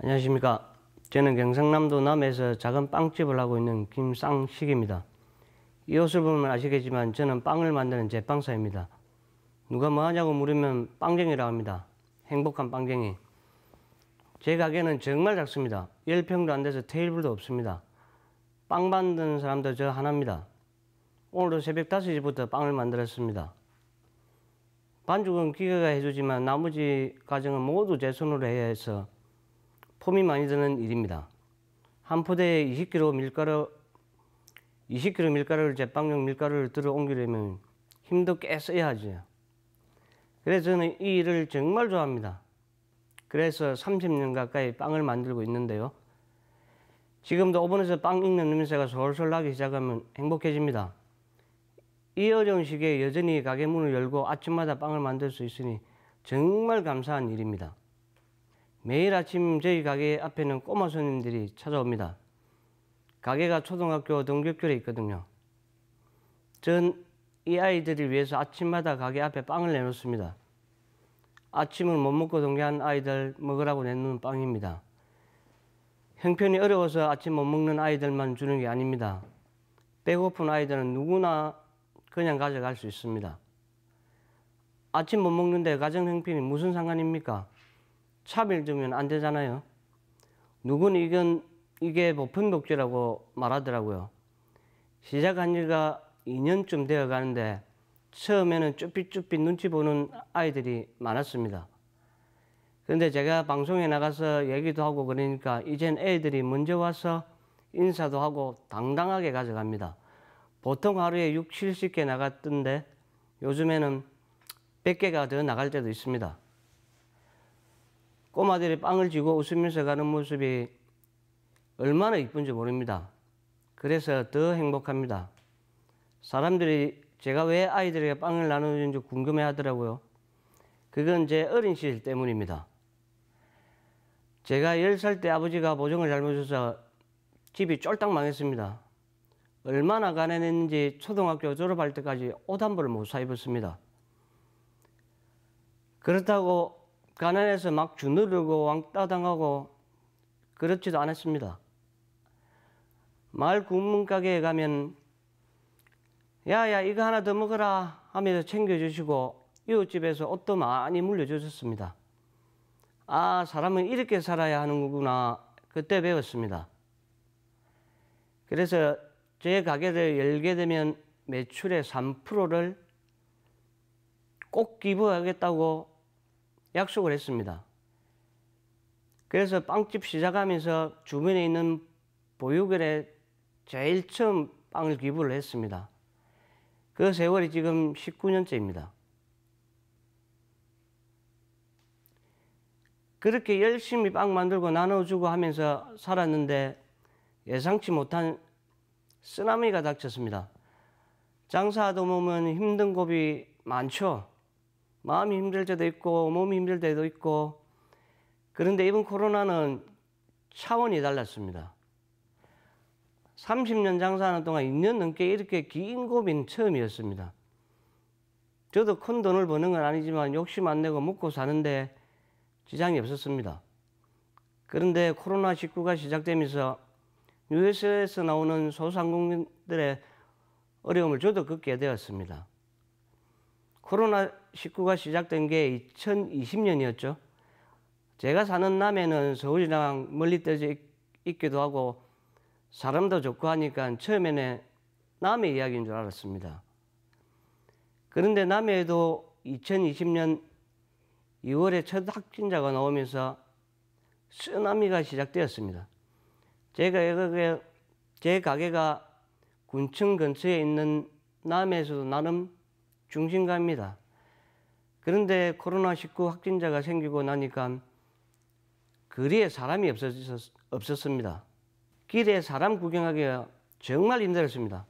안녕하십니까. 저는 경상남도 남해에서 작은 빵집을 하고 있는 김쌍식입니다. 이 옷을 보면 아시겠지만 저는 빵을 만드는 제빵사입니다. 누가 뭐 하냐고 물으면 빵쟁이라고 합니다. 행복한 빵쟁이. 제 가게는 정말 작습니다. 10평도 안 돼서 테이블도 없습니다. 빵 만드는 사람도 저 하나입니다. 오늘도 새벽 5시부터 빵을 만들었습니다. 반죽은 기계가 해주지만 나머지 과정은 모두 제 손으로 해야 해서 폼이 많이 드는 일입니다. 한 포대에 20kg 밀가루를 제빵용 밀가루를 들어 옮기려면 힘도 꽤 써야 하죠. 그래서 저는 이 일을 정말 좋아합니다. 그래서 30년 가까이 빵을 만들고 있는데요. 지금도 오븐에서 빵 익는 냄새가 솔솔 나기 시작하면 행복해집니다. 이 어려운 시기에 여전히 가게 문을 열고 아침마다 빵을 만들 수 있으니 정말 감사한 일입니다. 매일 아침 저희 가게 앞에는 꼬마 손님들이 찾아옵니다. 가게가 초등학교 등굣길에 있거든요. 전 이 아이들을 위해서 아침마다 가게 앞에 빵을 내놓습니다. 아침을 못 먹고 등교한 아이들 먹으라고 내놓는 빵입니다. 형편이 어려워서 아침 못 먹는 아이들만 주는 게 아닙니다. 배고픈 아이들은 누구나 그냥 가져갈 수 있습니다. 아침 못 먹는데 가정 형편이 무슨 상관입니까? 차별 주면 안 되잖아요. 누구는 이게 보편복지라고 말하더라고요. 시작한 지가 2년쯤 되어 가는데 처음에는 쭈삣쭈삣 눈치 보는 아이들이 많았습니다. 그런데 제가 방송에 나가서 얘기도 하고 그러니까 이젠 애들이 먼저 와서 인사도 하고 당당하게 가져갑니다. 보통 하루에 6, 70개 나갔던데 요즘에는 100개가 더 나갈 때도 있습니다. 꼬마들이 빵을 쥐고 웃으면서 가는 모습이 얼마나 이쁜지 모릅니다. 그래서 더 행복합니다. 사람들이 제가 왜 아이들에게 빵을 나누는지 궁금해 하더라고요. 그건 제 어린 시절 때문입니다. 제가 10살 때 아버지가 보정을 잘못해서 집이 쫄딱 망했습니다. 얼마나 가난했는지 초등학교 졸업할 때까지 옷 한 벌을 못 사 입었습니다. 그렇다고 가난해서 막 주누르고 왕따 당하고 그렇지도 않았습니다. 마을 구문가게에 가면 야야 이거 하나 더 먹어라 하면서 챙겨주시고 이웃집에서 옷도 많이 물려주셨습니다. 아, 사람은 이렇게 살아야 하는 거구나 그때 배웠습니다. 그래서 제 가게를 열게 되면 매출의 3%를 꼭 기부하겠다고 약속을 했습니다. 그래서 빵집 시작하면서 주변에 있는 보육원에 제일 처음 빵을 기부를 했습니다. 그 세월이 지금 19년째입니다. 그렇게 열심히 빵 만들고 나눠주고 하면서 살았는데 예상치 못한 쓰나미가 닥쳤습니다. 장사하다 보면 힘든 고비 많죠. 마음이 힘들 때도 있고 몸이 힘들 때도 있고. 그런데 이번 코로나는 차원이 달랐습니다. 30년 장사하는 동안 2년 넘게 이렇게 긴 고비는 처음이었습니다. 저도 큰 돈을 버는 건 아니지만 욕심 안 내고 먹고 사는데 지장이 없었습니다. 그런데 코로나19가 시작되면서 뉴스에서 나오는 소상공인들의 어려움을 저도 겪게 되었습니다. 코로나19가 시작된 게 2020년이었죠. 제가 사는 남해는 서울이랑 멀리 떨어져 있기도 하고 사람도 좋고 하니까 처음에는 남해 이야기인 줄 알았습니다. 그런데 남해에도 2020년 2월에 첫 확진자가 나오면서 쓰나미가 시작되었습니다. 제 가게가 군청 근처에 있는 남해에서도 나름 중심가입니다. 그런데 코로나19 확진자가 생기고 나니까 거리에 사람이 없었습니다. 길에 사람 구경하기가 정말 힘들었습니다.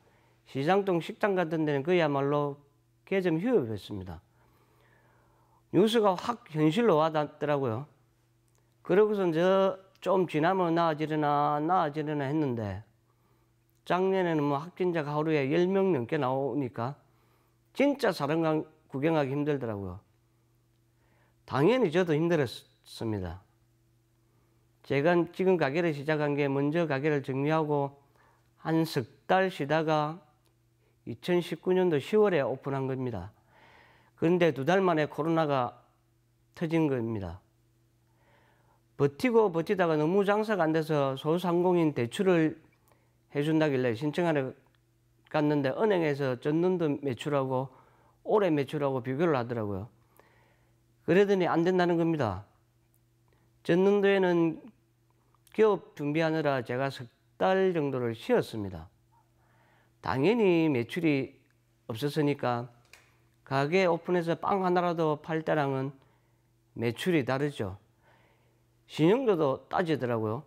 시장동 식당 같은 데는 그야말로 개점 휴업했습니다. 뉴스가 확 현실로 와닿더라고요. 그러고서 좀 지나면 나아지려나 했는데 작년에는 뭐 확진자가 하루에 10명 넘게 나오니까 진짜 사람 구경하기 힘들더라고요. 당연히 저도 힘들었습니다. 제가 지금 가게를 시작한 게 먼저 가게를 정리하고 한 석 달 쉬다가 2019년도 10월에 오픈한 겁니다. 그런데 2달 만에 코로나가 터진 겁니다. 버티고 버티다가 너무 장사가 안 돼서 소상공인 대출을 해준다길래 신청하러 갔는데 은행에서 전년도 매출하고 올해 매출하고 비교를 하더라고요. 그러더니 안 된다는 겁니다. 전년도에는 기업 준비하느라 제가 석 달 정도를 쉬었습니다. 당연히 매출이 없었으니까 가게 오픈해서 빵 하나라도 팔 때랑은 매출이 다르죠. 신용도도 따지더라고요.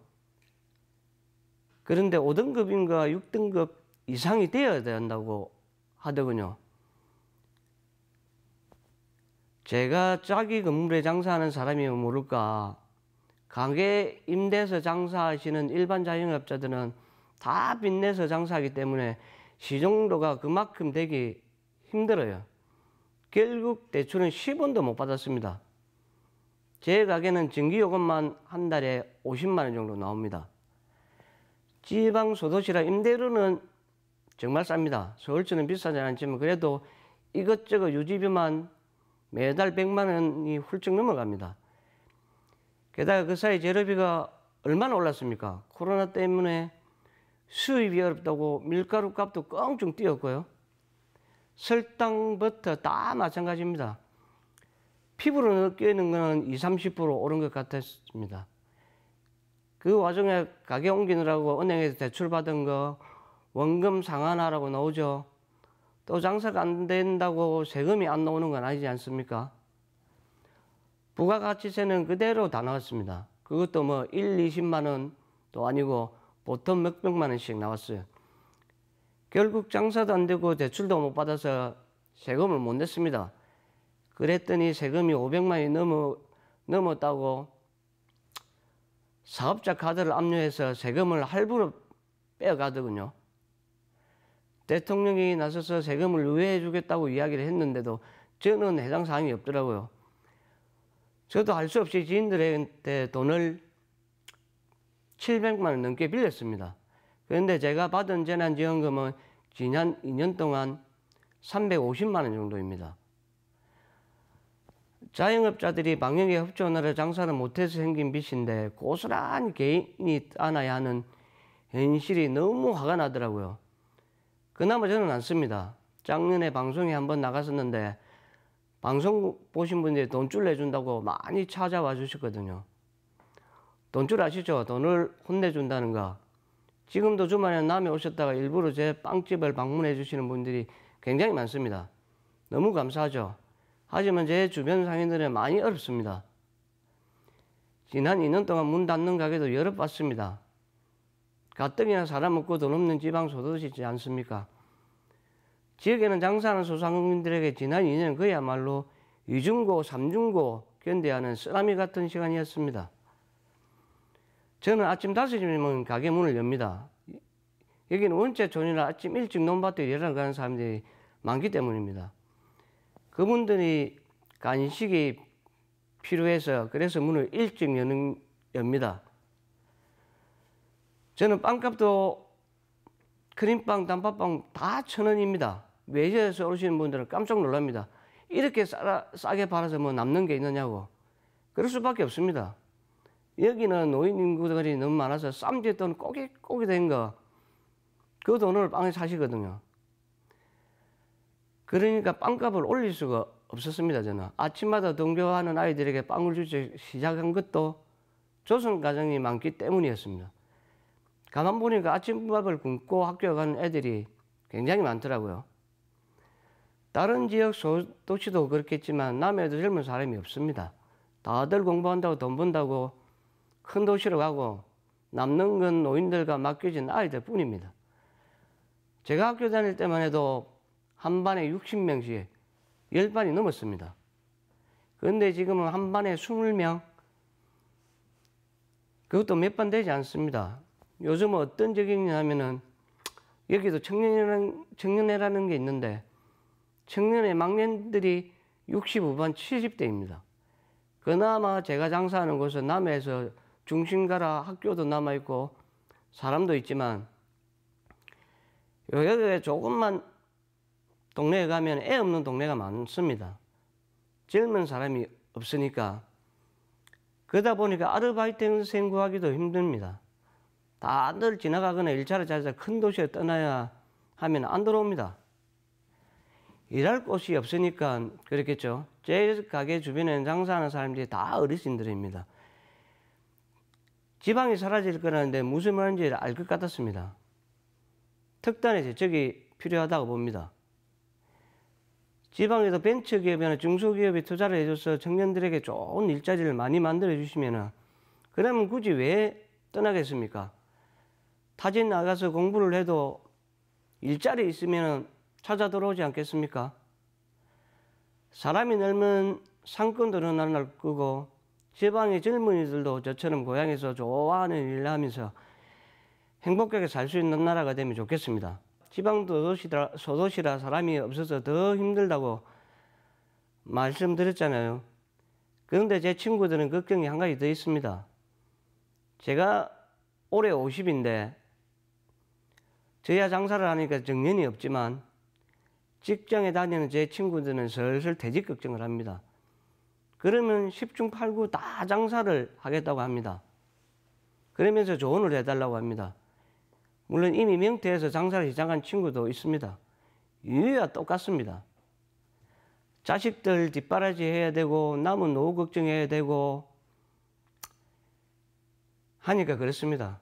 그런데 5등급인가 6등급 이상이 되어야 된다고 하더군요. 제가 자기 건물에 장사하는 사람이면 모를까, 가게 임대해서 장사하시는 일반 자영업자들은 다 빚내서 장사하기 때문에 시중도가 그만큼 되기 힘들어요. 결국 대출은 10원도 못 받았습니다. 제 가게는 전기요금만 한 달에 50만 원 정도 나옵니다. 지방 소도시라 임대료는 정말 쌉니다. 서울처럼 비싸지 않지만 그래도 이것저것 유지비만 매달 100만 원이 훌쩍 넘어갑니다. 게다가 그 사이 재료비가 얼마나 올랐습니까? 코로나 때문에 수입이 어렵다고 밀가루 값도 껑충 뛰었고요. 설탕, 버터 다 마찬가지입니다. 피부로 느끼는 거는 20, 30% 오른 것 같았습니다. 그 와중에 가게 옮기느라고 은행에서 대출 받은 거 원금 상환하라고 나오죠. 또 장사가 안 된다고 세금이 안 나오는 건 아니지 않습니까? 부가가치세는 그대로 다 나왔습니다. 그것도 뭐 1, 20만 원도 아니고 보통 몇백만 원씩 나왔어요. 결국 장사도 안 되고 대출도 못 받아서 세금을 못 냈습니다. 그랬더니 세금이 500만 원이 넘었다고 사업자 카드를 압류해서 세금을 할부로 빼어가더군요. 대통령이 나서서 세금을 유예해 주겠다고 이야기를 했는데도 저는 해당 사항이 없더라고요. 저도 할 수 없이 지인들한테 돈을 700만 원 넘게 빌렸습니다. 그런데 제가 받은 재난지원금은 지난 2년 동안 350만 원 정도입니다. 자영업자들이 방역에 협조하느라 장사를 못해서 생긴 빚인데 고스란히 개인이 안아야 하는 현실이 너무 화가 나더라고요. 그나마 저는 안 씁니다. 작년에 방송에 한번 나갔었는데 방송 보신 분들이 돈줄 내준다고 많이 찾아와 주셨거든요. 돈줄 아시죠? 돈을 혼내준다는 거. 지금도 주말에 남해 오셨다가 일부러 제 빵집을 방문해 주시는 분들이 굉장히 많습니다. 너무 감사하죠. 하지만 제 주변 상인들은 많이 어렵습니다. 지난 2년 동안 문 닫는 가게도 여러 봤습니다. 가뜩이나 사람 없고 돈 없는 지방 소도시지 않습니까? 지역에는 장사하는 소상공인들에게 지난 2년은 그야말로 2중고, 3중고 견뎌야 하는 쓰나미 같은 시간이었습니다. 저는 아침 5시면 가게 문을 엽니다. 여기는 원체촌이라 아침 일찍 논밭에 일하러 가는 사람들이 많기 때문입니다. 그분들이 간식이 필요해서 그래서 문을 일찍 엽니다. 저는 빵값도 크림빵, 단팥빵 다 1,000원입니다. 외지에서 오시는 분들은 깜짝 놀랍니다. 이렇게 싸게 팔아서 뭐 남는 게 있느냐고. 그럴 수밖에 없습니다. 여기는 노인 인구들이 너무 많아서 쌈짓 돈 꼬깃꼬깃 된 거, 그 돈을 빵에 사시거든요. 그러니까 빵값을 올릴 수가 없었습니다. 저는 아침마다 등교하는 아이들에게 빵을 주기 시작한 것도 조선가정이 많기 때문이었습니다. 가만 보니까 아침밥을 굶고 학교에 가는 애들이 굉장히 많더라고요. 다른 지역 소도시도 그렇겠지만 남해도 젊은 사람이 없습니다. 다들 공부한다고 돈 번다고 큰 도시로 가고 남는 건 노인들과 맡겨진 아이들 뿐입니다. 제가 학교 다닐 때만 해도 한 반에 60명씩 10반이 넘었습니다. 그런데 지금은 한 반에 20명, 그것도 몇 반 되지 않습니다. 요즘은 어떤 적용이 하면은 여기도 청년회라는 게 있는데 청년회 막내들이 65반 70대입니다. 그나마 제가 장사하는 곳은 남해에서 중심가라 학교도 남아있고 사람도 있지만 여기에 조금만 동네에 가면 애 없는 동네가 많습니다. 젊은 사람이 없으니까. 그러다 보니까 아르바이트생 구하기도 힘듭니다. 다들 지나가거나 일자리 찾아서 큰 도시에 떠나야 하면 안 들어옵니다. 일할 곳이 없으니까 그렇겠죠. 제 가게 주변에 장사하는 사람들이 다 어르신들입니다. 지방이 사라질 거라는데 무슨 말인지 알 것 같았습니다. 특단의 대책이 필요하다고 봅니다. 지방에도 벤처기업이나 중소기업이 투자를 해줘서 청년들에게 좋은 일자리를 많이 만들어 주시면 그러면 굳이 왜 떠나겠습니까? 타지 나가서 공부를 해도 일자리 있으면 찾아 들어오지 않겠습니까? 사람이 늘면 상권도 늘어날 거고 지방의 젊은이들도 저처럼 고향에서 좋아하는 일을 하면서 행복하게 살 수 있는 나라가 되면 좋겠습니다. 지방도 소도시라 사람이 없어서 더 힘들다고 말씀드렸잖아요. 그런데 제 친구들은 걱정이 한 가지 더 있습니다. 제가 올해 50인데 저야 장사를 하니까 정년이 없지만 직장에 다니는 제 친구들은 슬슬 퇴직 걱정을 합니다. 그러면 10중 8구 다 장사를 하겠다고 합니다. 그러면서 조언을 해달라고 합니다. 물론 이미 명태에서 장사를 시작한 친구도 있습니다. 이유야 똑같습니다. 자식들 뒷바라지 해야 되고 남은 노후 걱정해야 되고 하니까 그렇습니다.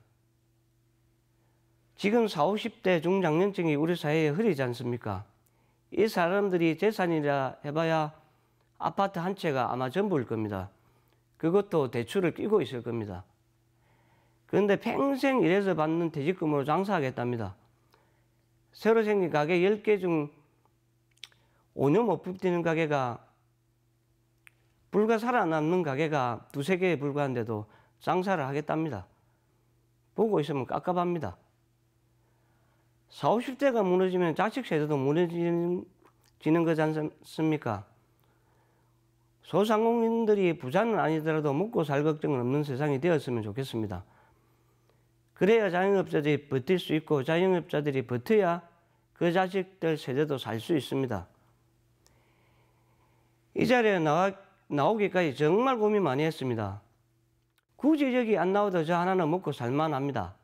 지금 40, 50대 중장년층이 우리 사회에 흐리지 않습니까? 이 사람들이 재산이라 해봐야 아파트 한 채가 아마 전부일 겁니다. 그것도 대출을 끼고 있을 겁니다. 그런데 평생 일해서 받는 퇴직금으로 장사하겠답니다. 새로 생긴 가게 10개 중 5년 못 붙이는 가게가 불과 살아남는 가게가 2, 3개에 불과한데도 장사를 하겠답니다. 보고 있으면 깝깝합니다. 40, 50대가 무너지면 자식 세대도 무너지는 거지 않습니까? 소상공인들이 부자는 아니더라도 먹고 살 걱정은 없는 세상이 되었으면 좋겠습니다. 그래야 자영업자들이 버틸 수 있고 자영업자들이 버텨야 그 자식들 세대도 살 수 있습니다. 이 자리에 나오기까지 정말 고민 많이 했습니다. 굳이 여기 안 나와도 저 하나는 먹고 살만합니다.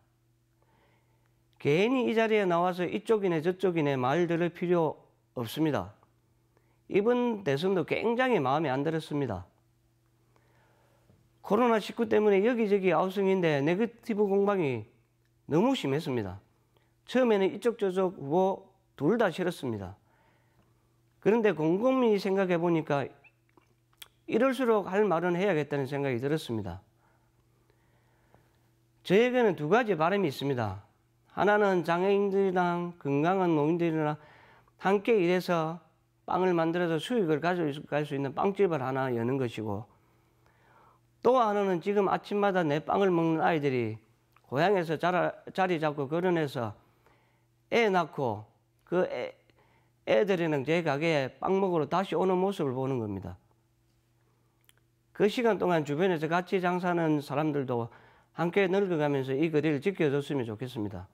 괜히 이 자리에 나와서 이쪽이네 저쪽이네 말 들을 필요 없습니다. 이번 대선도 굉장히 마음에 안 들었습니다. 코로나19 때문에 여기저기 아우성인데 네거티브 공방이 너무 심했습니다. 처음에는 이쪽 저쪽 후보 둘 다 싫었습니다. 그런데 곰곰이 생각해 보니까 이럴수록 할 말은 해야겠다는 생각이 들었습니다. 저에게는 2가지 바람이 있습니다. 하나는 장애인들이랑 건강한 노인들이랑 함께 일해서 빵을 만들어서 수익을 가져갈 수 있는 빵집을 하나 여는 것이고, 또 하나는 지금 아침마다 내 빵을 먹는 아이들이 고향에서 자리 잡고 결혼해서 애 낳고 그 애들이랑 제 가게에 빵 먹으러 다시 오는 모습을 보는 겁니다. 그 시간 동안 주변에서 같이 장사하는 사람들도 함께 늙어가면서 이 거리를 지켜줬으면 좋겠습니다.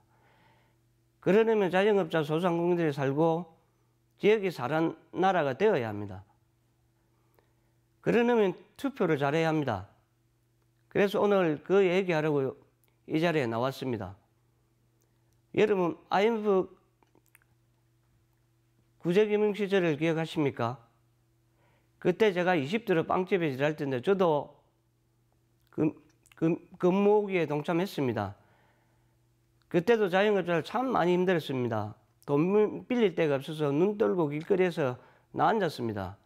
그러려면 자영업자 소상공인들이 살고 지역이 사는 나라가 되어야 합니다. 그러려면 투표를 잘해야 합니다. 그래서 오늘 그 얘기하려고 이 자리에 나왔습니다. 여러분, IMF 구제금융 시절을 기억하십니까? 그때 제가 20대로 빵집에 일할 텐데 저도 근무기에 동참했습니다. 그때도 자영업자를 참 많이 힘들었습니다. 돈 빌릴 데가 없어서 눈 떨고 길거리에서 나앉았습니다.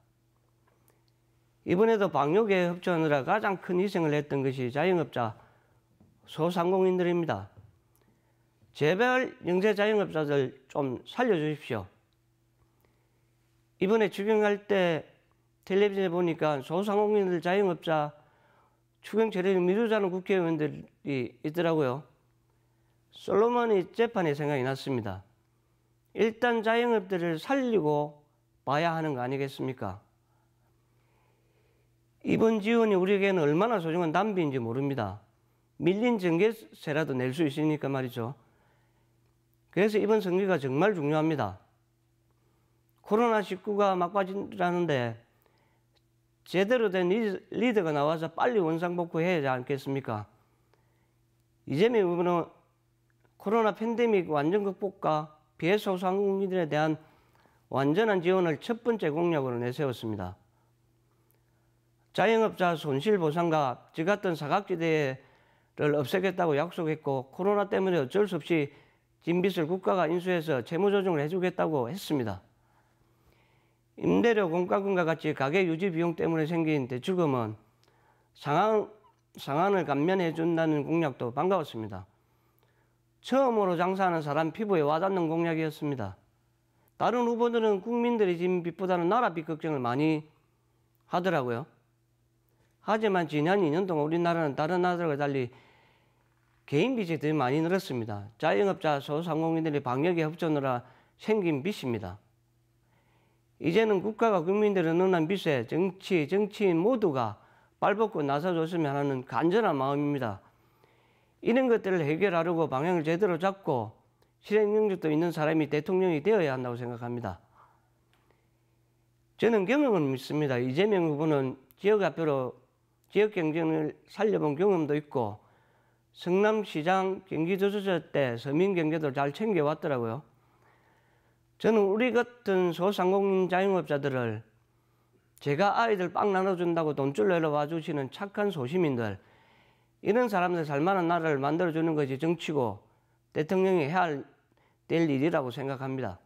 이번에도 방역에 협조하느라 가장 큰 희생을 했던 것이 자영업자 소상공인들입니다. 제발 영세 자영업자들 좀 살려주십시오. 이번에 추경할 때 텔레비전에 보니까 소상공인들 자영업자 추경 처리를 미루자는 국회의원들이 있더라고요. 솔로몬의 재판이 생각이 났습니다. 일단 자영업들을 살리고 봐야 하는 거 아니겠습니까? 이번 지원이 우리에게는 얼마나 소중한 담비인지 모릅니다. 밀린 전개세라도 낼 수 있으니까 말이죠. 그래서 이번 선거가 정말 중요합니다. 코로나19가 막바지라는데 제대로 된 리더가 나와서 빨리 원상복구해야 하지 않겠습니까? 이재명 후보는 코로나 팬데믹 완전 극복과 피해 소상공인들에 대한 완전한 지원을 첫 번째 공약으로 내세웠습니다. 자영업자 손실보상과 지 같은 사각지대를 없애겠다고 약속했고, 코로나 때문에 어쩔 수 없이 진 빚을 국가가 인수해서 채무조정을 해주겠다고 했습니다. 임대료 공과금과 같이 가계 유지 비용 때문에 생긴 대출금은 상한을 감면해 준다는 공약도 반가웠습니다. 처음으로 장사하는 사람 피부에 와닿는 공약이었습니다. 다른 후보들은 국민들이 진 빚보다는 나라 빚 걱정을 많이 하더라고요. 하지만 지난 2년 동안 우리나라는 다른 나라들과 달리 개인 빚이 더 많이 늘었습니다. 자영업자, 소상공인들이 방역에 협조하느라 생긴 빚입니다. 이제는 국가가 국민들의 늘어난 빚에 정치인 모두가 발벗고 나서줬으면 하는 간절한 마음입니다. 이런 것들을 해결하려고 방향을 제대로 잡고 실행 능력도 있는 사람이 대통령이 되어야 한다고 생각합니다. 저는 경험을 믿습니다. 이재명 후보는 지역화표로 지역 경쟁을 살려본 경험도 있고, 성남시장 경기도지사 때 서민 경제도 잘 챙겨왔더라고요. 저는 우리 같은 소상공인 자영업자들을 제가 아이들 빵 나눠준다고 돈줄 내러 와주시는 착한 소시민들, 이런 사람들 살만한 나라를 만들어주는 것이 정치고 대통령이 해야 될 일이라고 생각합니다.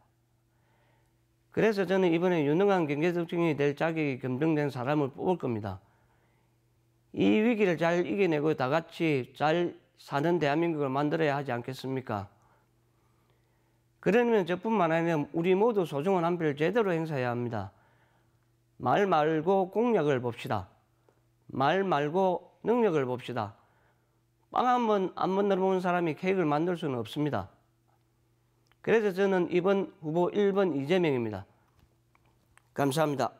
그래서 저는 이번에 유능한 경제정치인이 될 자격이 검증된 사람을 뽑을 겁니다. 이 위기를 잘 이겨내고 다 같이 잘 사는 대한민국을 만들어야 하지 않겠습니까? 그러면 저뿐만 아니라 우리 모두 소중한 한 표를 제대로 행사해야 합니다. 말 말고 공약을 봅시다. 말 말고 능력을 봅시다. 빵 한 번 안 만들어본 사람이 케이크를 만들 수는 없습니다. 그래서 저는 이번 후보 1번 이재명입니다. 감사합니다.